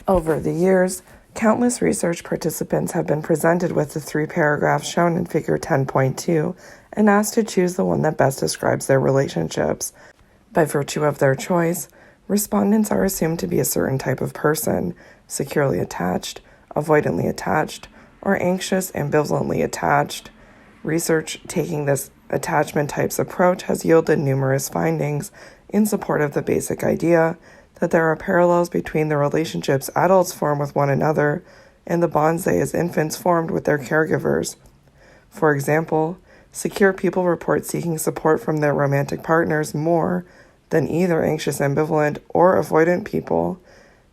Over the years, countless research participants have been presented with the 3 paragraphs shown in Figure 10.2 and asked to choose the one that best describes their relationships. By virtue of their choice, respondents are assumed to be a certain type of person: securely attached, avoidantly attached, or anxious, ambivalently attached. Research taking this attachment types approach has yielded numerous findings in support of the basic idea that there are parallels between the relationships adults form with one another and the bonds they as infants formed with their caregivers. For example, secure people report seeking support from their romantic partners more than either anxious, ambivalent, or avoidant people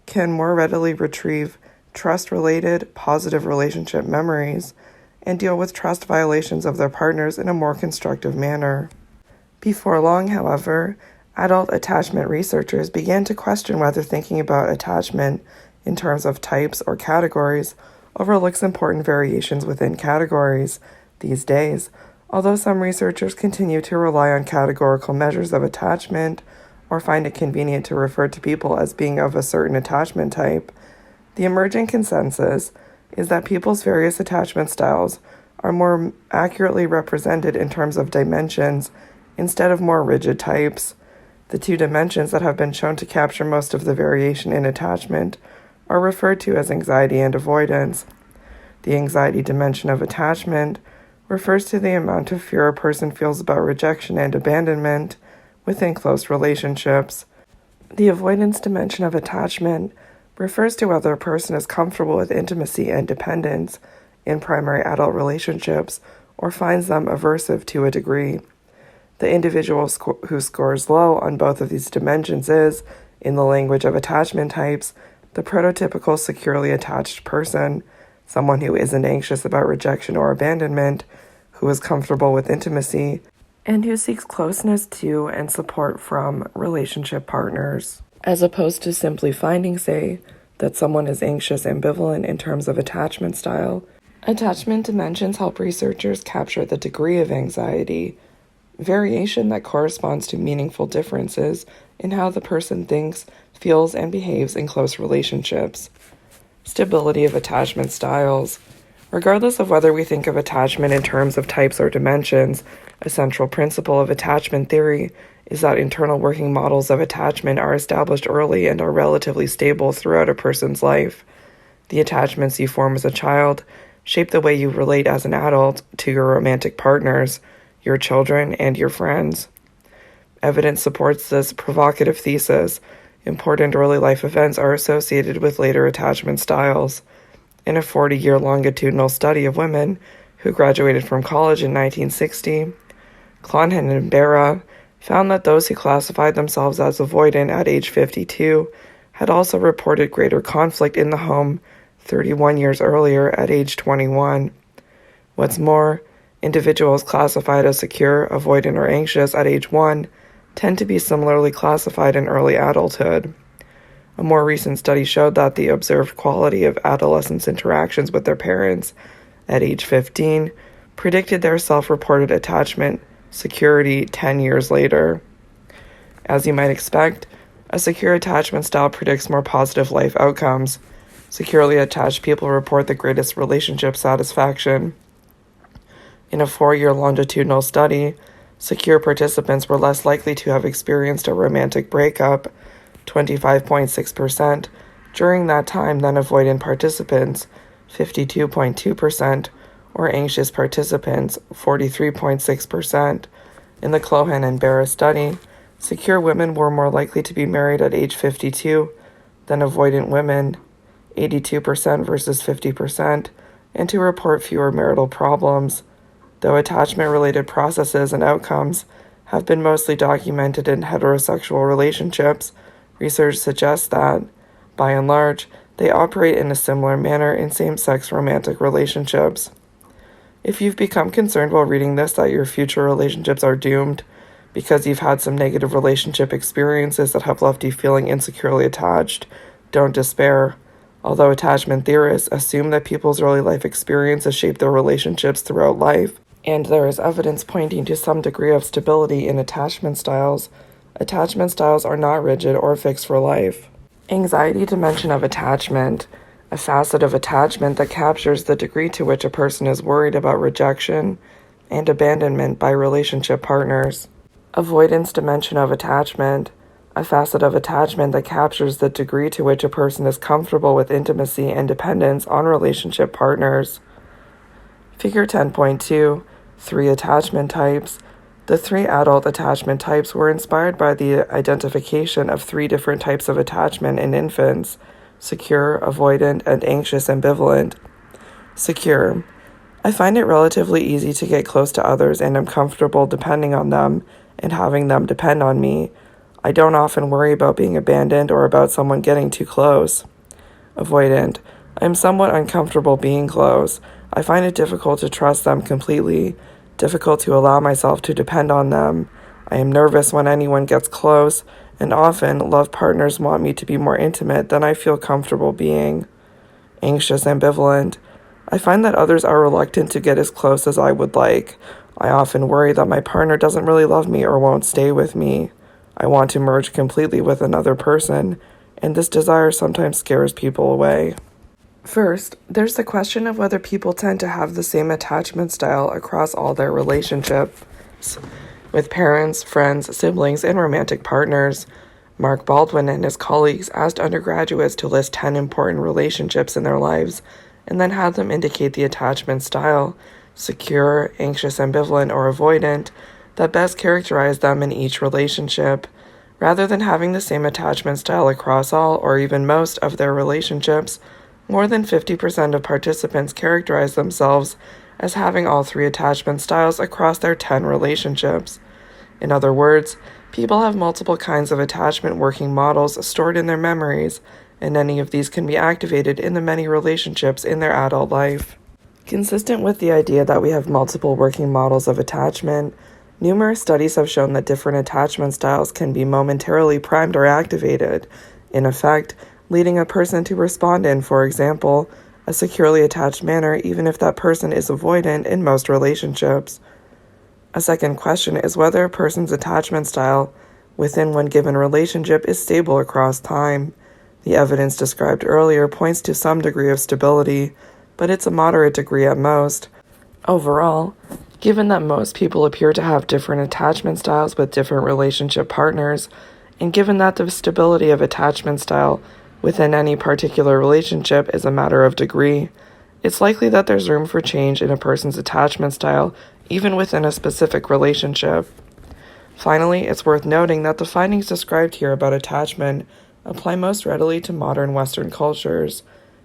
can more readily retrieve trust-related, positive relationship memories and deal with trust violations of their partners in a more constructive manner. Before long, however, adult attachment researchers began to question whether thinking about attachment in terms of types or categories overlooks important variations within categories. These days, although some researchers continue to rely on categorical measures of attachment or find it convenient to refer to people as being of a certain attachment type, the emerging consensus is that people's various attachment styles are more accurately represented in terms of dimensions instead of more rigid types. The 2 dimensions that have been shown to capture most of the variation in attachment are referred to as anxiety and avoidance. The anxiety dimension of attachment refers to the amount of fear a person feels about rejection and abandonment within close relationships. The avoidance dimension of attachment refers to whether a person is comfortable with intimacy and dependence in primary adult relationships or finds them aversive to a degree. The individual who scores low on both of these dimensions is, in the language of attachment types, the prototypical securely attached person, someone who isn't anxious about rejection or abandonment, who is comfortable with intimacy, and who seeks closeness to and support from relationship partners. As opposed to simply finding, say, that someone is anxious, ambivalent in terms of attachment style, attachment dimensions help researchers capture the degree of anxiety, variation that corresponds to meaningful differences in how the person thinks, feels, and behaves in close relationships. Stability of attachment styles. Regardless of whether we think of attachment in terms of types or dimensions, a central principle of attachment theory is that internal working models of attachment are established early and are relatively stable throughout a person's life. The attachments you form as a child shape the way you relate as an adult to your romantic partners, your children, and your friends. Evidence supports this provocative thesis. Important early life events are associated with later attachment styles. In a 40-year longitudinal study of women who graduated from college in 1960, Clonhan and Barra found that those who classified themselves as avoidant at age 52 had also reported greater conflict in the home 31 years earlier at age 21. What's more, individuals classified as secure, avoidant, or anxious at age 1 tend to be similarly classified in early adulthood. A more recent study showed that the observed quality of adolescents' interactions with their parents at age 15 predicted their self-reported attachment security 10 years later. As you might expect, a secure attachment style predicts more positive life outcomes. Securely attached people report the greatest relationship satisfaction. In a 4-year longitudinal study, secure participants were less likely to have experienced a romantic breakup, 25.6%, during that time than avoidant participants, 52.2%, or anxious participants, 43.6%. In the Clohan and Barra study, secure women were more likely to be married at age 52 than avoidant women, 82% versus 50%, and to report fewer marital problems. Though attachment-related processes and outcomes have been mostly documented in heterosexual relationships, research suggests that, by and large, they operate in a similar manner in same-sex romantic relationships. If you've become concerned while reading this that your future relationships are doomed because you've had some negative relationship experiences that have left you feeling insecurely attached, don't despair. Although attachment theorists assume that people's early life experiences shape their relationships throughout life, and there is evidence pointing to some degree of stability in attachment styles are not rigid or fixed for life. Anxiety dimension of attachment, a facet of attachment that captures the degree to which a person is worried about rejection and abandonment by relationship partners. Avoidance dimension of attachment, a facet of attachment that captures the degree to which a person is comfortable with intimacy and dependence on relationship partners. Figure 10.2, 3 attachment types. The 3 adult attachment types were inspired by the identification of 3 different types of attachment in infants: secure, avoidant, and anxious ambivalent. Secure. I find it relatively easy to get close to others and am comfortable depending on them and having them depend on me. I don't often worry about being abandoned or about someone getting too close. Avoidant. I am somewhat uncomfortable being close. I find it difficult to trust them completely, difficult to allow myself to depend on them. I am nervous when anyone gets close, and often love partners want me to be more intimate than I feel comfortable being. Anxious ambivalent. I find that others are reluctant to get as close as I would like. I often worry that my partner doesn't really love me or won't stay with me. I want to merge completely with another person, and this desire sometimes scares people away. First, there's the question of whether people tend to have the same attachment style across all their relationships with parents, friends, siblings, and romantic partners. Mark Baldwin and his colleagues asked undergraduates to list 10 important relationships in their lives and then had them indicate the attachment style, secure, anxious, ambivalent, or avoidant, that best characterize them in each relationship. Rather than having the same attachment style across all or even most of their relationships, more than 50% of participants characterize themselves as having all 3 attachment styles across their 10 relationships. In other words, people have multiple kinds of attachment working models stored in their memories, and any of these can be activated in the many relationships in their adult life. Consistent with the idea that we have multiple working models of attachment, numerous studies have shown that different attachment styles can be momentarily primed or activated, in effect, leading a person to respond in, for example, a securely attached manner even if that person is avoidant in most relationships. A second question is whether a person's attachment style within one given relationship is stable across time. The evidence described earlier points to some degree of stability, but it's a moderate degree at most. Overall, given that most people appear to have different attachment styles with different relationship partners, and given that the stability of attachment style within any particular relationship is a matter of degree, it's likely that there's room for change in a person's attachment style even within a specific relationship. Finally, it's worth noting that the findings described here about attachment apply most readily to modern Western cultures.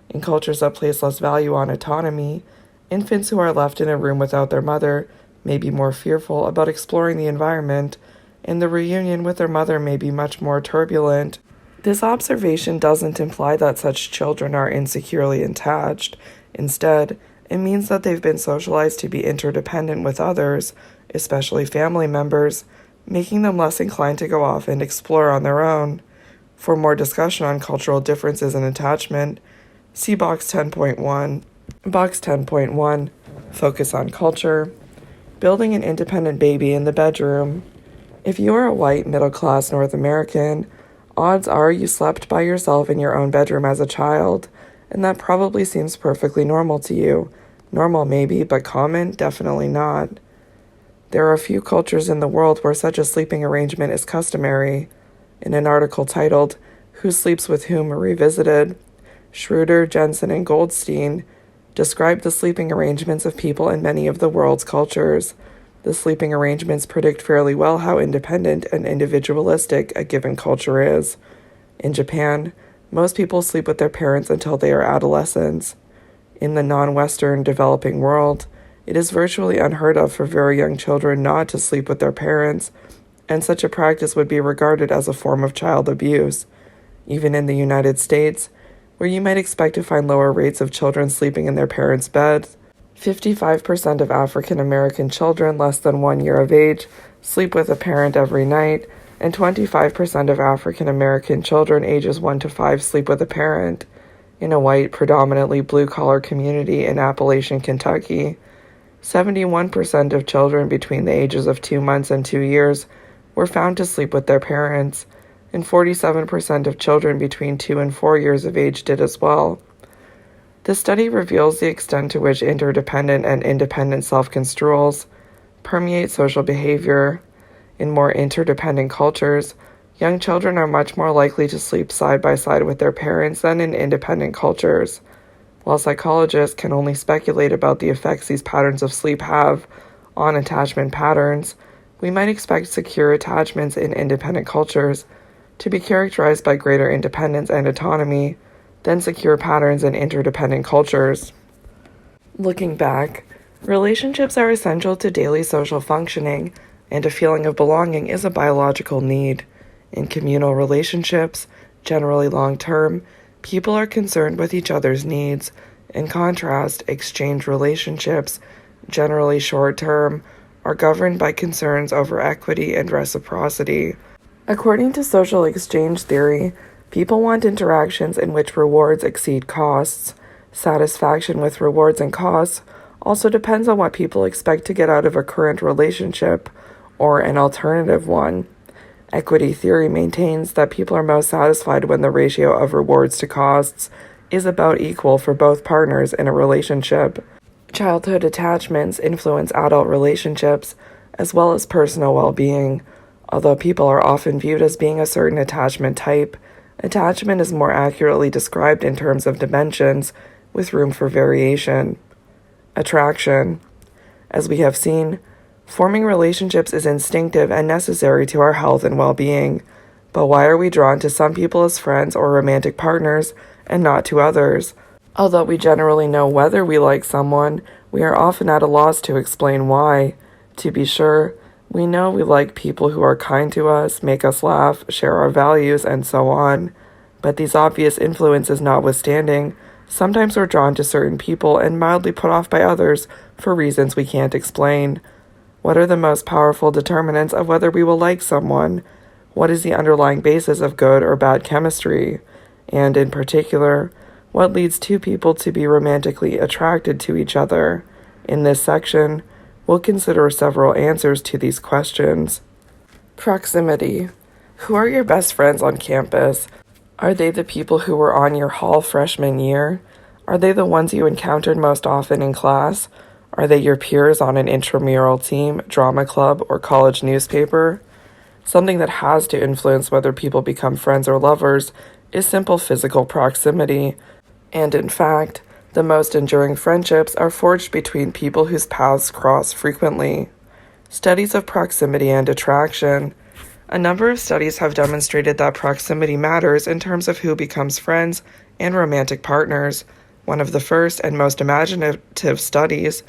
In cultures that place less value on autonomy, infants who are left in a room without their mother may be more fearful about exploring the environment, and the reunion with their mother may be much more turbulent. This observation doesn't imply that such children are insecurely attached. Instead, it means that they've been socialized to be interdependent with others, especially family members, making them less inclined to go off and explore on their own. For more discussion on cultural differences in attachment, see Box 10.1. Box 10.1, Focus on Culture. Building an independent baby in the bedroom. If you are a white, middle-class North American, odds are you slept by yourself in your own bedroom as a child, and that probably seems perfectly normal to you. Normal maybe, but common? Definitely not. There are a few cultures in the world where such a sleeping arrangement is customary. In an article titled, Who Sleeps with Whom Revisited, Schroeder, Jensen, and Goldstein describe the sleeping arrangements of people in many of the world's cultures. The sleeping arrangements predict fairly well how independent and individualistic a given culture is. In Japan, most people sleep with their parents until they are adolescents. In the non-Western developing world, it is virtually unheard of for very young children not to sleep with their parents, and such a practice would be regarded as a form of child abuse. Even in the United States, where you might expect to find lower rates of children sleeping in their parents' beds, 55% of African American children less than 1 year of age sleep with a parent every night, and 25% of African American children ages 1 to 5 sleep with a parent. In a white, predominantly blue-collar community in Appalachian, Kentucky, 71% of children between the ages of 2 months and 2 years were found to sleep with their parents, and 47% of children between 2 and 4 years of age did as well. The study reveals the extent to which interdependent and independent self-construals permeate social behavior. In more interdependent cultures, young children are much more likely to sleep side by side with their parents than in independent cultures. While psychologists can only speculate about the effects these patterns of sleep have on attachment patterns, we might expect secure attachments in independent cultures to be characterized by greater independence and autonomy than secure patterns in interdependent cultures. Looking back, relationships are essential to daily social functioning, and a feeling of belonging is a biological need. In communal relationships, generally long-term, people are concerned with each other's needs. In contrast, exchange relationships, generally short-term, are governed by concerns over equity and reciprocity. According to social exchange theory, people want interactions in which rewards exceed costs. Satisfaction with rewards and costs also depends on what people expect to get out of a current relationship or an alternative one. Equity theory maintains that people are most satisfied when the ratio of rewards to costs is about equal for both partners in a relationship. Childhood attachments influence adult relationships as well as personal well-being. Although people are often viewed as being a certain attachment type, attachment is more accurately described in terms of dimensions, with room for variation. Attraction. As we have seen, forming relationships is instinctive and necessary to our health and well-being. But why are we drawn to some people as friends or romantic partners and not to others? Although we generally know whether we like someone, we are often at a loss to explain why. To be sure, we know we like people who are kind to us, make us laugh, share our values, and so on. But these obvious influences notwithstanding, sometimes we're drawn to certain people and mildly put off by others for reasons we can't explain. What are the most powerful determinants of whether we will like someone? What is the underlying basis of good or bad chemistry? And in particular, what leads two people to be romantically attracted to each other? In this section, we'll consider several answers to these questions. Proximity. Who are your best friends on campus? Are they the people who were on your hall freshman year? Are they the ones you encountered most often in class? Are they your peers on an intramural team, drama club, or college newspaper? Something that has to influence whether people become friends or lovers is simple physical proximity. And in fact, the most enduring friendships are forged between people whose paths cross frequently. Studies of proximity and attraction. A number of studies have demonstrated that proximity matters in terms of who becomes friends and romantic partners. One of the first and most imaginative studies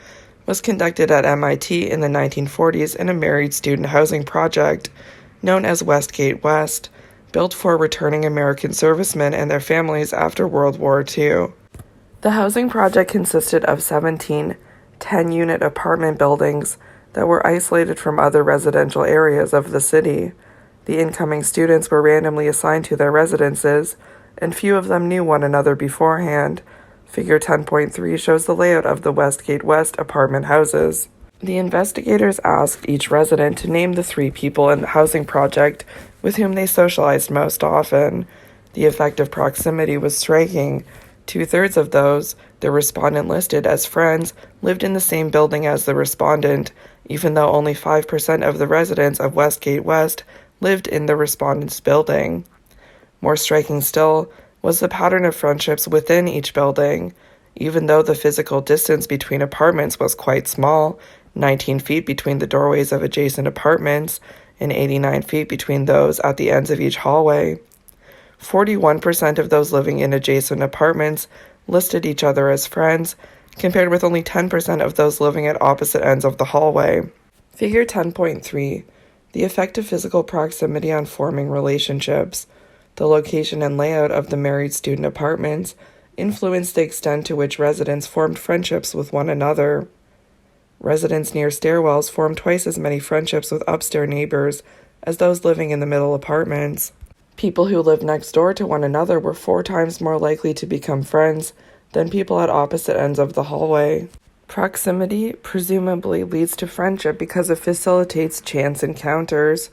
was conducted at MIT in the 1940s in a married student housing project known as Westgate West, built for returning American servicemen and their families after World War II. The housing project consisted of 17 10-unit apartment buildings that were isolated from other residential areas of the city. The incoming students were randomly assigned to their residences, and few of them knew one another beforehand. Figure 10.3 shows the layout of the Westgate West apartment houses. The investigators asked each resident to name the 3 people in the housing project with whom they socialized most often. The effect of proximity was striking. 2/3 of those the respondent listed as friends lived in the same building as the respondent, even though only 5% of the residents of Westgate West lived in the respondent's building. More striking still was the pattern of friendships within each building. Even though the physical distance between apartments was quite small, 19 feet between the doorways of adjacent apartments and 89 feet between those at the ends of each hallway, 41% of those living in adjacent apartments listed each other as friends, compared with only 10% of those living at opposite ends of the hallway. Figure 10.3. The effect of physical proximity on forming relationships. The location and layout of the married student apartments influenced the extent to which residents formed friendships with one another. Residents near stairwells formed twice as many friendships with upstairs neighbors as those living in the middle apartments. People who lived next door to one another were 4 times more likely to become friends than people at opposite ends of the hallway. Proximity presumably leads to friendship because it facilitates chance encounters.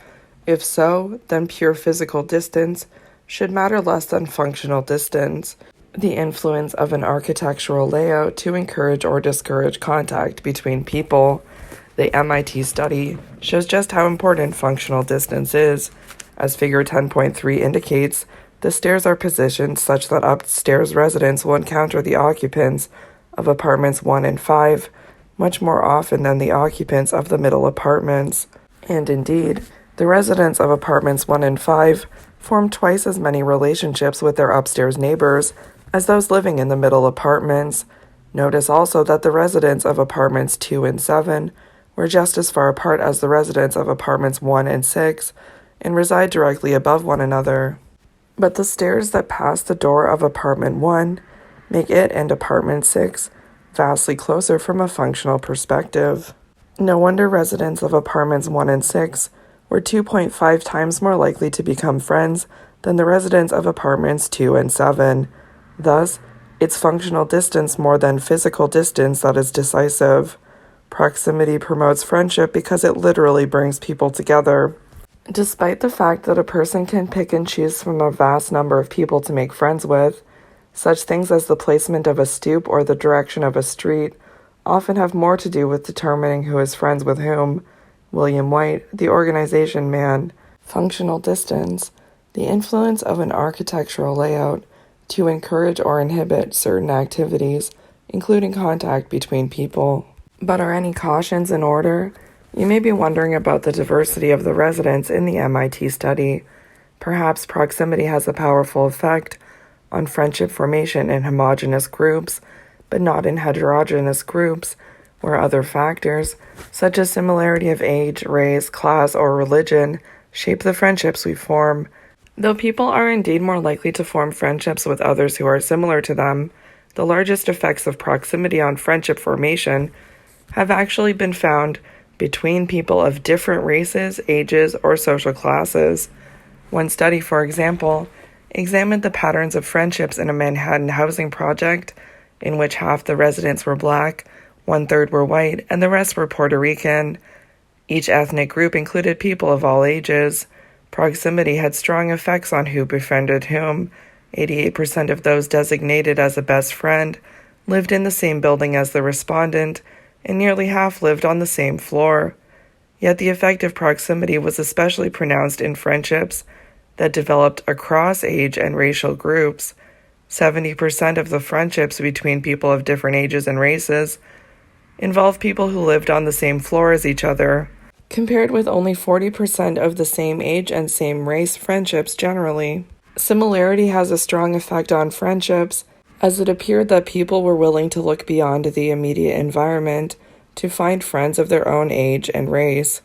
If so, then pure physical distance should matter less than functional distance. The influence of an architectural layout to encourage or discourage contact between people. The MIT study shows just how important functional distance is. As figure 10.3 indicates, the stairs are positioned such that upstairs residents will encounter the occupants of apartments 1 and 5 much more often than the occupants of the middle apartments. And indeed, the residents of apartments 1 and 5 form twice as many relationships with their upstairs neighbors as those living in the middle apartments. Notice also that the residents of apartments 2 and 7 were just as far apart as the residents of apartments 1 and 6 and reside directly above one another. But the stairs that pass the door of apartment 1 make it and apartment 6 vastly closer from a functional perspective. No wonder residents of apartments 1 and 6 were 2.5 times more likely to become friends than the residents of apartments 2 and 7. Thus, it's functional distance more than physical distance that is decisive. Proximity promotes friendship because it literally brings people together. Despite the fact that a person can pick and choose from a vast number of people to make friends with, such things as the placement of a stoop or the direction of a street often have more to do with determining who is friends with whom. William White, The Organization Man. Functional distance, the influence of an architectural layout to encourage or inhibit certain activities, including contact between people. But are any cautions in order? You may be wondering about the diversity of the residents in the MIT study. Perhaps proximity has a powerful effect on friendship formation in homogeneous groups, but not in heterogeneous groups, where other factors, such as similarity of age, race, class, or religion, shape the friendships we form. Though people are indeed more likely to form friendships with others who are similar to them, the largest effects of proximity on friendship formation have actually been found between people of different races, ages, or social classes. One study, for example, examined the patterns of friendships in a Manhattan housing project in which half the residents were black, 1/3 were white, and the rest were Puerto Rican. Each ethnic group included people of all ages. Proximity had strong effects on who befriended whom. 88% of those designated as a best friend lived in the same building as the respondent, and nearly half lived on the same floor. Yet the effect of proximity was especially pronounced in friendships that developed across age and racial groups. 70% of the friendships between people of different ages and races involved people who lived on the same floor as each other, compared with only 40% of the same age and same race friendships generally. Similarity has a strong effect on friendships, as it appeared that people were willing to look beyond the immediate environment to find friends of their own age and race.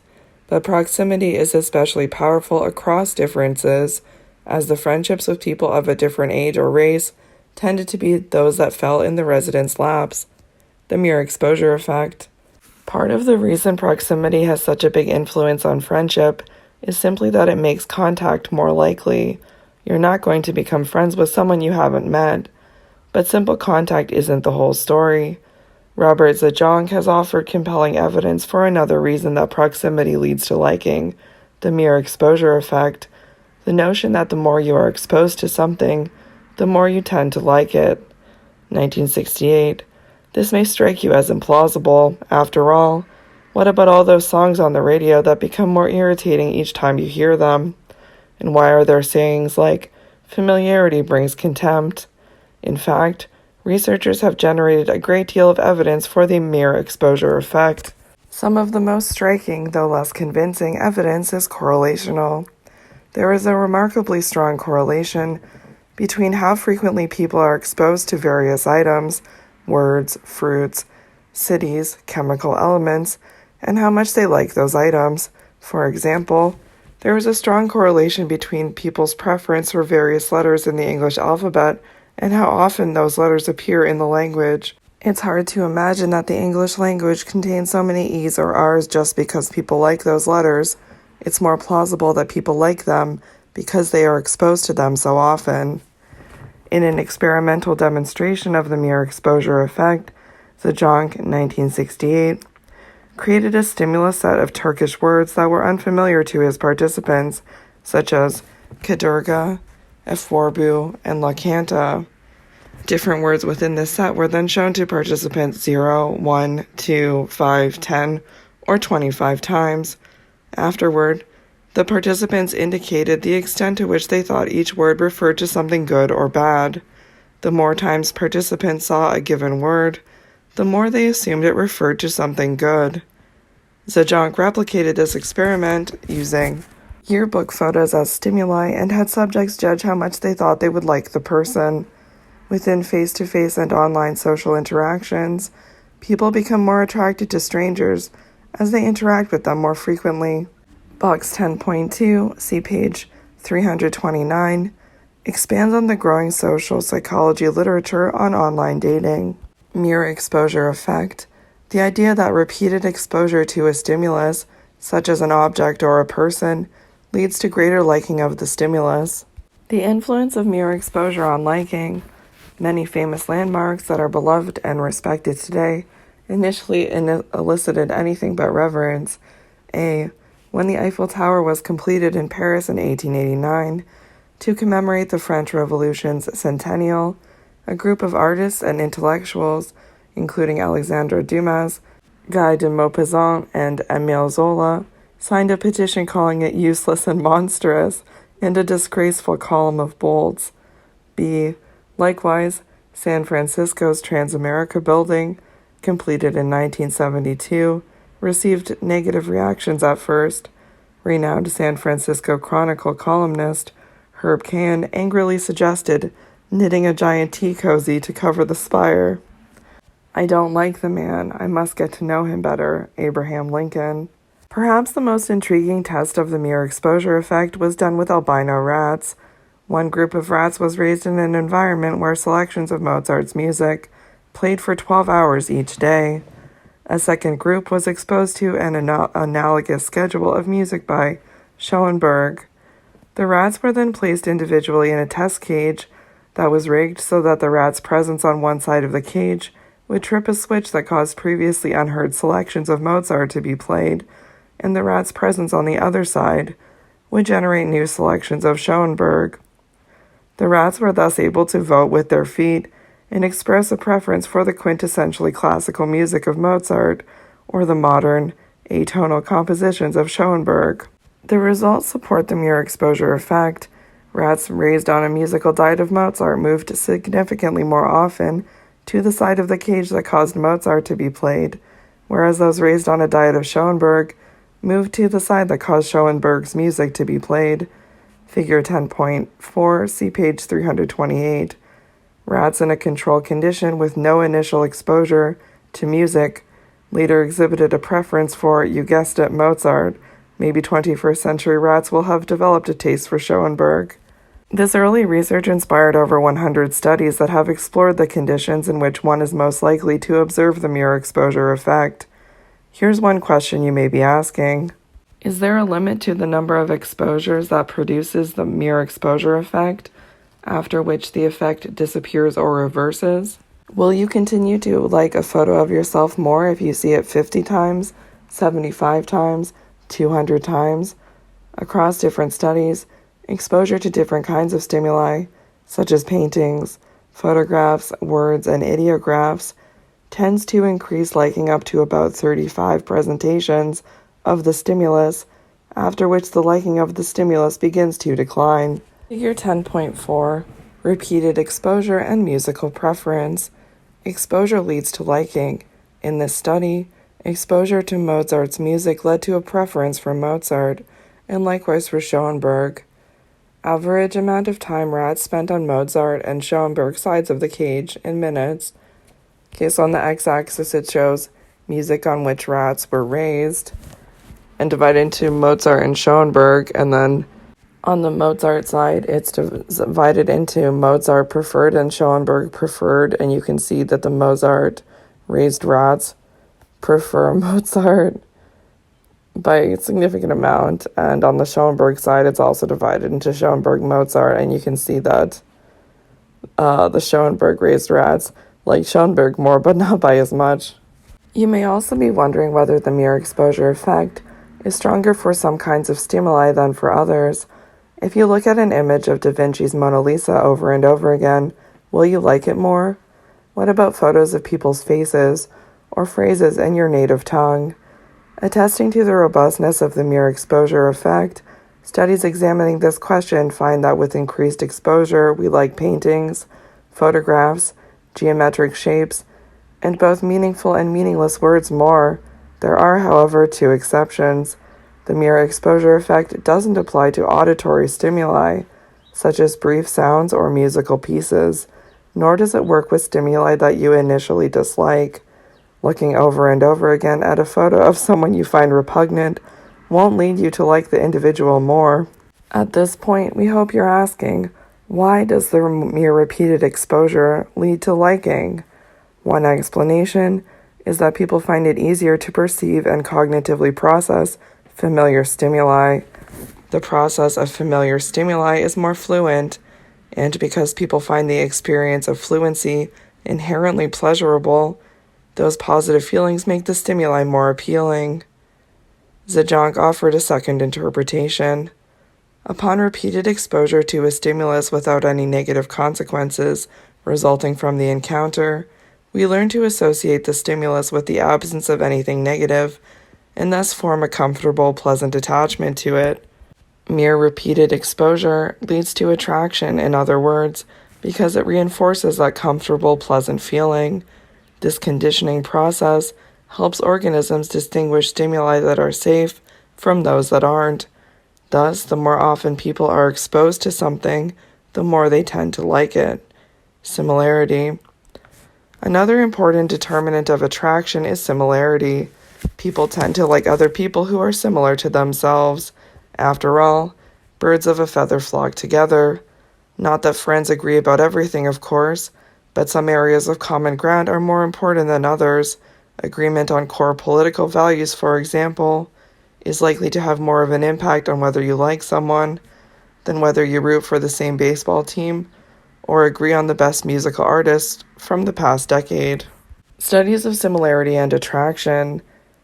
But proximity is especially powerful across differences, as the friendships with people of a different age or race tended to be those that fell in the residents' laps. The mere exposure effect. Part of the reason proximity has such a big influence on friendship is simply that it makes contact more likely. You're not going to become friends with someone you haven't met. But simple contact isn't the whole story. Robert Zajonc has offered compelling evidence for another reason that proximity leads to liking, the mere exposure effect, the notion that the more you are exposed to something, the more you tend to like it. 1968. This may strike you as implausible. After all, what about all those songs on the radio that become more irritating each time you hear them? And why are there sayings like, familiarity brings contempt? In fact, researchers have generated a great deal of evidence for the mere exposure effect. Some of the most striking, though less convincing, evidence is correlational. There is a remarkably strong correlation between how frequently people are exposed to various items, words, fruits, cities, chemical elements, and how much they like those items. For example, there is a strong correlation between people's preference for various letters in the English alphabet and how often those letters appear in the language. It's hard to imagine that the English language contains so many E's or R's just because people like those letters. It's more plausible that people like them because they are exposed to them so often. In an experimental demonstration of the mere exposure effect, Zajonc, 1968, created a stimulus set of Turkish words that were unfamiliar to his participants, such as Kadurga, Eforbu, and Lakanta. Different words within this set were then shown to participants 0, 1, 2, 5, 10, or 25 times. Afterward, the participants indicated the extent to which they thought each word referred to something good or bad. The more times participants saw a given word, the more they assumed it referred to something good. Zajonc replicated this experiment using yearbook photos as stimuli and had subjects judge how much they thought they would like the person. Within face-to-face and online social interactions, people become more attracted to strangers as they interact with them more frequently. Box 10.2, see page 329, expands on the growing social psychology literature on online dating. Mirror exposure effect, the idea that repeated exposure to a stimulus, such as an object or a person, leads to greater liking of the stimulus. The influence of mirror exposure on liking. Many famous landmarks that are beloved and respected today initially elicited anything but reverence. When the Eiffel Tower was completed in Paris in 1889, to commemorate the French Revolution's centennial, a group of artists and intellectuals, including Alexandre Dumas, Guy de Maupassant, and Émile Zola, signed a petition calling it useless and monstrous, and a disgraceful column of bolts. Likewise, San Francisco's Transamerica building, completed in 1972, received negative reactions at first. Renowned San Francisco Chronicle columnist Herb Caen angrily suggested knitting a giant tea cozy to cover the spire. "I don't like the man. I must get to know him better," Abraham Lincoln. Perhaps the most intriguing test of the mirror exposure effect was done with albino rats. One group of rats was raised in an environment where selections of Mozart's music played for 12 hours each day. A second group was exposed to an analogous schedule of music by Schoenberg. The rats were then placed individually in a test cage that was rigged so that the rat's presence on one side of the cage would trip a switch that caused previously unheard selections of Mozart to be played, and the rat's presence on the other side would generate new selections of Schoenberg. The rats were thus able to vote with their feet and express a preference for the quintessentially classical music of Mozart or the modern, atonal compositions of Schoenberg. The results support the mirror exposure effect. Rats raised on a musical diet of Mozart moved significantly more often to the side of the cage that caused Mozart to be played, whereas those raised on a diet of Schoenberg moved to the side that caused Schoenberg's music to be played. Figure 10.4, see page 328. Rats in a control condition with no initial exposure to music later exhibited a preference for, you guessed it, Mozart. Maybe 21st century rats will have developed a taste for Schoenberg. This early research inspired over 100 studies that have explored the conditions in which one is most likely to observe the mirror exposure effect. Here's one question you may be asking. Is there a limit to the number of exposures that produces the mirror exposure effect, after which the effect disappears or reverses? Will you continue to like a photo of yourself more if you see it 50 times, 75 times, 200 times? Across different studies, exposure to different kinds of stimuli, such as paintings, photographs, words, and ideographs, tends to increase liking up to about 35 presentations of the stimulus, after which the liking of the stimulus begins to decline. Figure 10.4, repeated exposure and musical preference. Exposure leads to liking. In this study, exposure to Mozart's music led to a preference for Mozart, and likewise for Schoenberg. Average amount of time rats spent on Mozart and Schoenberg sides of the cage in minutes. So on the x-axis it shows music on which rats were raised, and divided into Mozart and Schoenberg, and then on the Mozart side, it's divided into Mozart preferred and Schoenberg preferred, and you can see that the Mozart-raised rats prefer Mozart by a significant amount, and on the Schoenberg side, it's also divided into Schoenberg, Mozart, and you can see that the Schoenberg-raised rats like Schoenberg more, but not by as much. You may also be wondering whether the mere exposure effect is stronger for some kinds of stimuli than for others. If you look at an image of Da Vinci's Mona Lisa over and over again, will you like it more? What about photos of people's faces or phrases in your native tongue? Attesting to the robustness of the mere exposure effect, studies examining this question find that with increased exposure, we like paintings, photographs, geometric shapes, and both meaningful and meaningless words more. There are, however, two exceptions. The mere exposure effect doesn't apply to auditory stimuli, such as brief sounds or musical pieces, nor does it work with stimuli that you initially dislike. Looking over and over again at a photo of someone you find repugnant won't lead you to like the individual more. At this point, we hope you're asking, why does the mere repeated exposure lead to liking? One explanation is that people find it easier to perceive and cognitively process familiar stimuli. The process of familiar stimuli is more fluent, and because people find the experience of fluency inherently pleasurable, those positive feelings make the stimuli more appealing. Zajonc offered a second interpretation. Upon repeated exposure to a stimulus without any negative consequences resulting from the encounter, we learn to associate the stimulus with the absence of anything negative, and thus form a comfortable, pleasant attachment to it. Mere repeated exposure leads to attraction, in other words, because it reinforces that comfortable, pleasant feeling. This conditioning process helps organisms distinguish stimuli that are safe from those that aren't. Thus, the more often people are exposed to something, the more they tend to like it. Similarity. Another important determinant of attraction is similarity. People tend to like other people who are similar to themselves. After all, birds of a feather flock together. Not that friends agree about everything, of course, but some areas of common ground are more important than others. Agreement on core political values, for example, is likely to have more of an impact on whether you like someone than whether you root for the same baseball team or agree on the best musical artist from the past decade. Studies of similarity and attraction.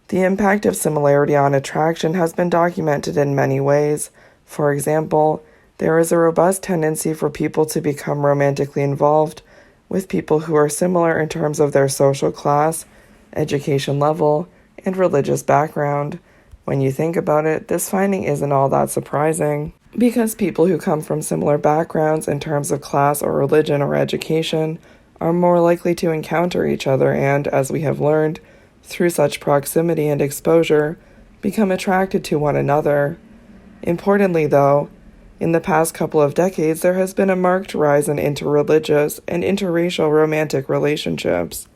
The impact of similarity on attraction has been documented in many ways. For example, there is a robust tendency for people to become romantically involved with people who are similar in terms of their social class, education level, and religious background. When you think about it, this finding isn't all that surprising, because people who come from similar backgrounds in terms of class or religion or education are more likely to encounter each other and, as we have learned, through such proximity and exposure, become attracted to one another. Importantly, though, in the past couple of decades, there has been a marked rise in interreligious and interracial romantic relationships.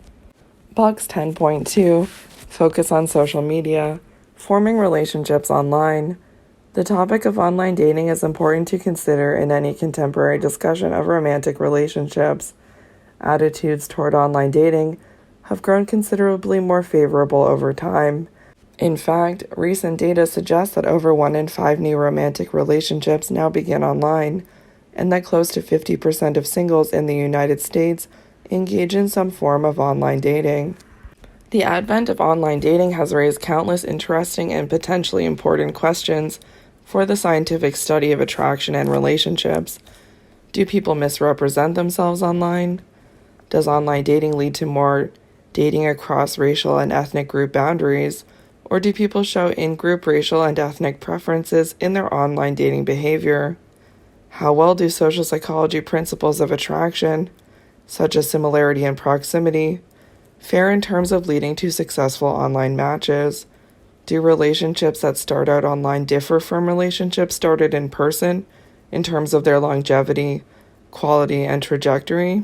Box 10.2, focus on social media, forming relationships online. The topic of online dating is important to consider in any contemporary discussion of romantic relationships. Attitudes toward online dating have grown considerably more favorable over time. In fact, recent data suggests that over 1 in 5 new romantic relationships now begin online, and that close to 50% of singles in the United States engage in some form of online dating. The advent of online dating has raised countless interesting and potentially important questions for the scientific study of attraction and relationships. Do people misrepresent themselves online? Does online dating lead to more dating across racial and ethnic group boundaries? Or do people show in-group racial and ethnic preferences in their online dating behavior? How well do social psychology principles of attraction, such as similarity and proximity, fare in terms of leading to successful online matches? Do relationships that start out online differ from relationships started in person in terms of their longevity, quality, and trajectory?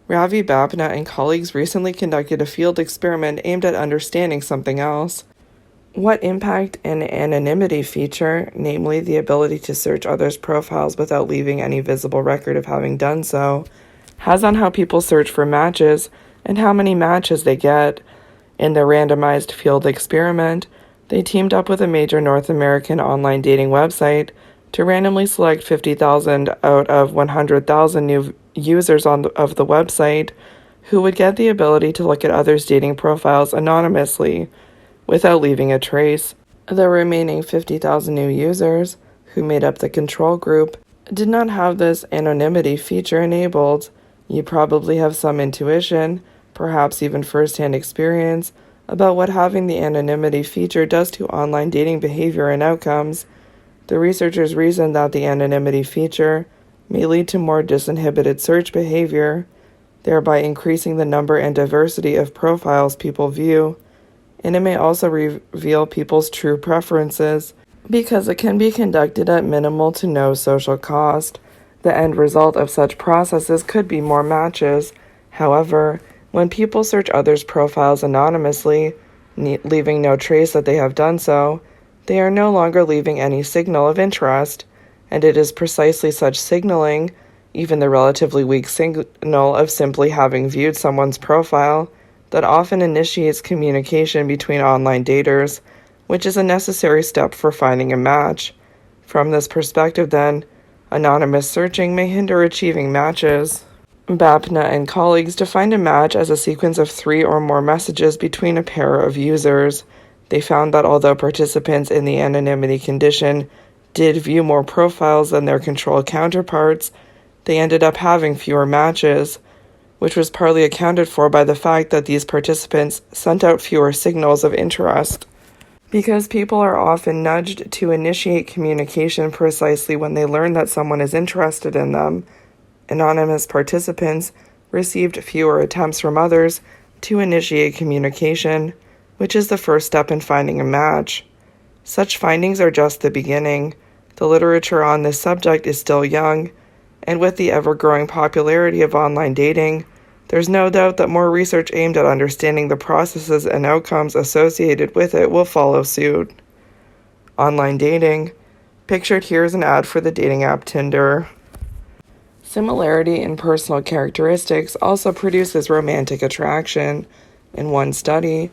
Ravi Babna and colleagues recently conducted a field experiment aimed at understanding something else. What impact an anonymity feature, namely the ability to search others' profiles without leaving any visible record of having done so, has on how people search for matches and how many matches they get. In their randomized field experiment, they teamed up with a major North American online dating website to randomly select 50,000 out of 100,000 new users of the website who would get the ability to look at others' dating profiles anonymously without leaving a trace. The remaining 50,000 new users, who made up the control group, did not have this anonymity feature enabled. You probably have some intuition, perhaps even first-hand experience, about what having the anonymity feature does to online dating behavior and outcomes. The researchers reasoned that the anonymity feature may lead to more disinhibited search behavior, thereby increasing the number and diversity of profiles people view, and it may also reveal people's true preferences, because it can be conducted at minimal to no social cost. The end result of such processes could be more matches. However, when people search others' profiles anonymously, leaving no trace that they have done so, they are no longer leaving any signal of interest, and it is precisely such signaling, even the relatively weak signal of simply having viewed someone's profile, that often initiates communication between online daters, which is a necessary step for finding a match. From this perspective, then, anonymous searching may hinder achieving matches. Bapna and colleagues defined a match as a sequence of 3 or more messages between a pair of users. They found that although participants in the anonymity condition did view more profiles than their control counterparts, they ended up having fewer matches, which was partly accounted for by the fact that these participants sent out fewer signals of interest. Because people are often nudged to initiate communication precisely when they learn that someone is interested in them, anonymous participants received fewer attempts from others to initiate communication, which is the first step in finding a match. Such findings are just the beginning. The literature on this subject is still young, and with the ever-growing popularity of online dating, there's no doubt that more research aimed at understanding the processes and outcomes associated with it will follow suit. Online dating. Pictured here is an ad for the dating app Tinder. Similarity in personal characteristics also produces romantic attraction. In one study,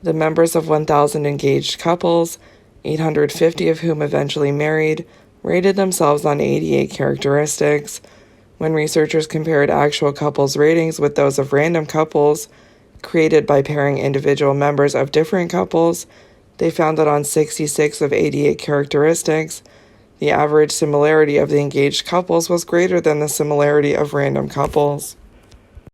the members of 1,000 engaged couples, 850 of whom eventually married, rated themselves on 88 characteristics. When researchers compared actual couples' ratings with those of random couples created by pairing individual members of different couples, they found that on 66 of 88 characteristics, the average similarity of the engaged couples was greater than the similarity of random couples.